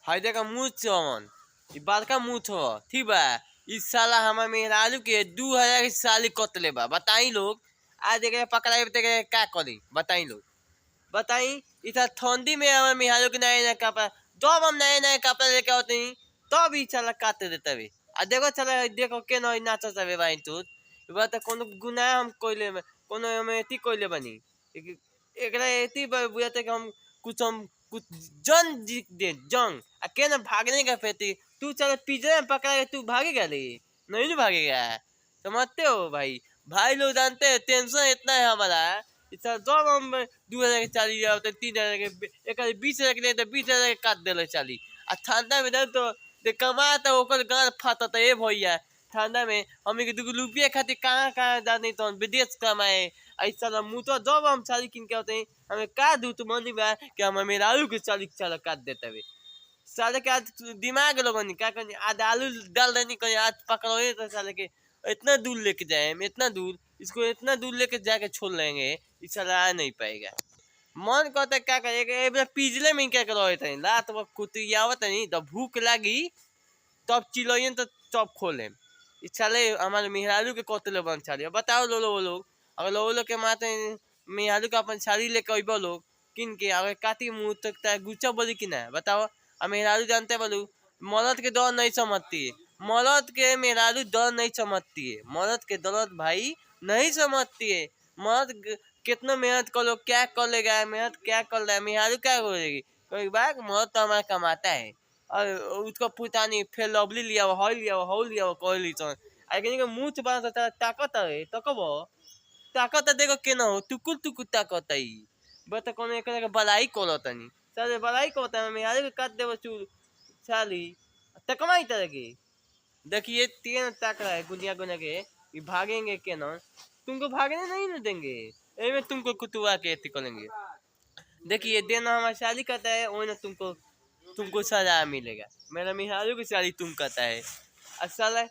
हाय देखा मुँह चवन ई बड़का मुँह हो ठीक बा। इस साला हमार मेहरारू के 2000 के साली कतले बा बताई लोग। आज देखे पकड़ा देखे का करी बताई लोग। बताई इतना ठंडी में हमारे मेहरारू के नए नए कपड़ा जब हम नए नए कपड़ा लेके आते हैं तब ई साला काट देता वे। आ देखो चला देखो के न नाच जावे भाई तू बात कोनो गुनाह हम कोइले में कोनो में एती कोइले बनी एकरा एती बुझाते कि हम कुछ जन जीत दे जंग आ के न भागने का फेती तू चल पिज्जा में पकड़ा के तू भागेगा रे नहीं ना भागेगा। समझते हो भाई। भाई लोग जानते हैं टेंशन इतना है हमारा इतना जब हम 2000 के चाली जाते 3000 के एक 20,000 के तो 20,000 के काट देले चाली आ ठंडा में तो कमा तो ओकर गाल फाटत ए भैया। ठंडा में हमें के 2 रुपया खातिर कहाँ जाने तो विदेश कमाए ऐसा मुँह तो जब हम चाली किन के होते हैं हमें का दूत मंदी बा कि हम मेहरारू के चाली चाला काट देते हुए साले के आज दिमाग लोगों ने क्या करनी आज आलू डाल देनी कहीं आज पकड़ो तो साले के इतना दूर लेके जाए हम इतना दूर इसको इतना दूर लेके जाके छोड़ लेंगे इस साला आ नहीं पाएगा। मन कहता क्या करेगा पिछले में क्या करो रात वक्त कुतियावत नहीं तो भूख लगी तब चिलोइन तो चौप खोले इच्छाले हमारे मेहरारू के कोतले बन छाली बताओ लो लोग अगर लो के माते मेहरारू का अपन छाली लेके अइबो लोग किन के अगर काटी मुँह तक गुच्चा बोली कि ना बताओ। अब मेहरारू जानते बोलू मरद के डर नहीं समझती है मरद के मेहरारू डर नहीं समझती है मरद के दर्द भाई नहीं समझती है। मरद कितना मेहनत कर लो क्या कर लेगा मेहनत क्या कर रहा है मेहरारू क्या करेगी कोई बात मरद तो हमारा कमाता है और उसको पूछता नहीं फिर लवली लिया हो लिया कह ली तो मुँह से बना ताकत है तो कब ताकत देखो के ना हो टुकुर टुकुर ताकत है बता कौन एक बलाई कोलो तनी साले बलाई को होता है मेहरारू के काट देव चूर साली तकमाई तरह की देखिए तीन ताक रहा है गुनिया गुनिया के ये भागेंगे के ना तुमको भागने नहीं न देंगे में तुमको कुतुआ के एती करेंगे। देखिए देना हमारी शादी करता है वो ना तुमको तुमको सजा मिलेगा मेरा मेहरारू की शादी तुम करता है साला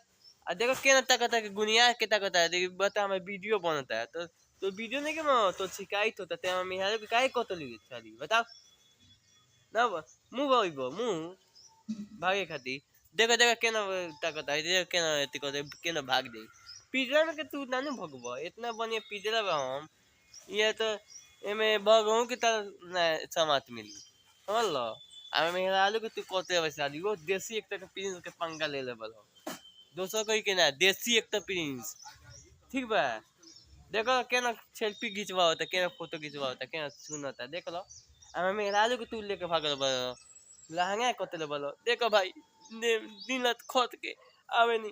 देखो के ना ताकत है गुनिया के ताकत है देखिए बता हमें वीडियो बनता है तो वीडियो नहीं के तो शिकायत होता है हमारे मेहरारू की काहे को तो ली शादी बताओ ना मुँह भाईबो मुँह भागे खाती देखो देखो के ना ताकत है देखो के ना एती करते के ना भाग दे पिजरा में के तू ना भगबो इतना बढ़िया पिजरा बा हम ये तो एमे भगहू की तरह समात मिली समझ लो हमें मेहरारू के तू कोते वैसा वो देसी एक तक प्रिंस के पंगा ले ले बलो दोस्तों कोई के ना देसी एक तक प्रिंस ठीक बा। देखो के ना सेल्फी खिंचवा होता के ना फोटो खिंचवा होता के ना सुन होता देख लो हमें मेहरारू के तू लेके भागल बलो लहंगा कोते बलो देखो भाई दिन रात खोद के आवे नहीं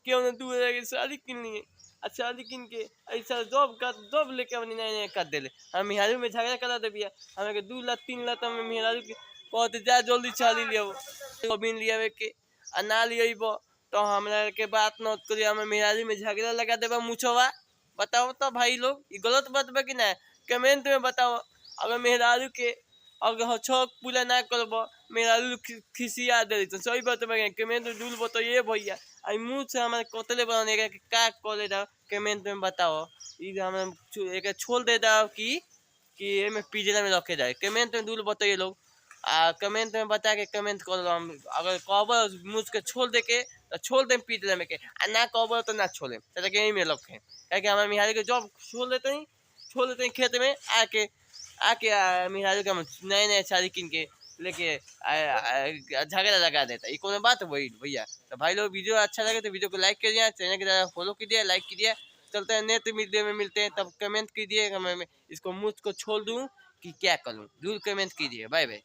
क्यों ना 2000 की साड़ी किन लिए अच्छा किन के ऐसा जॉब लेके अपनी नए नए कर देले हम मेहरारू में झगड़ा करा दे बिया हमें के 2 लाख 3 लाख में मेहरारू के कहते जा जल्दी चाली लियो बिन लियावे के आ ना लियबो तो हमरा के बात न करिए हमें मेहरारू में झगड़ा लगा देबा मुछवा बताओ तो भाई लोग ये गलत बात बा कि ना कमेंट में बताओ। अगर मेहरारू के अगर छक पूरा ना करबो मेहरारू खिसिया दे तो सही बात बा कमेंट में डूल बताइए भैया आई मुँह से हमारे कोतले बनाने का करे दा कमेंट में बताओ ये हम एक छोड़ दे दा कि में पिजरा में रखे जाए कमेंट में दूर बताइए लोग कमेंट में बता के कमेंट कर लो हम अगर कबर मुझ के छोड़ दे के तो छोड़ दे पिजरा में के ना कबर तो ना छोड़े चल के यहीं में रखें क्या हमारे मिहारी के जॉब छोड़ देते हैं खेत में आके मिहारी का नए नए शादी किन के लेके झगड़ा लगा देता ये कौन बात वही भैया। तो भाई लोग वीडियो अच्छा लगे तो वीडियो को लाइक करिए चैनल के द्वारा फॉलो कीजिए लाइक कीजिए चलते हैं नेक्स्ट वीडियो में मिलते हैं तब कमेंट कीजिए मैं इसको मुझ को छोड़ दूं कि क्या करूं जरूर कमेंट कीजिए बाय बाय।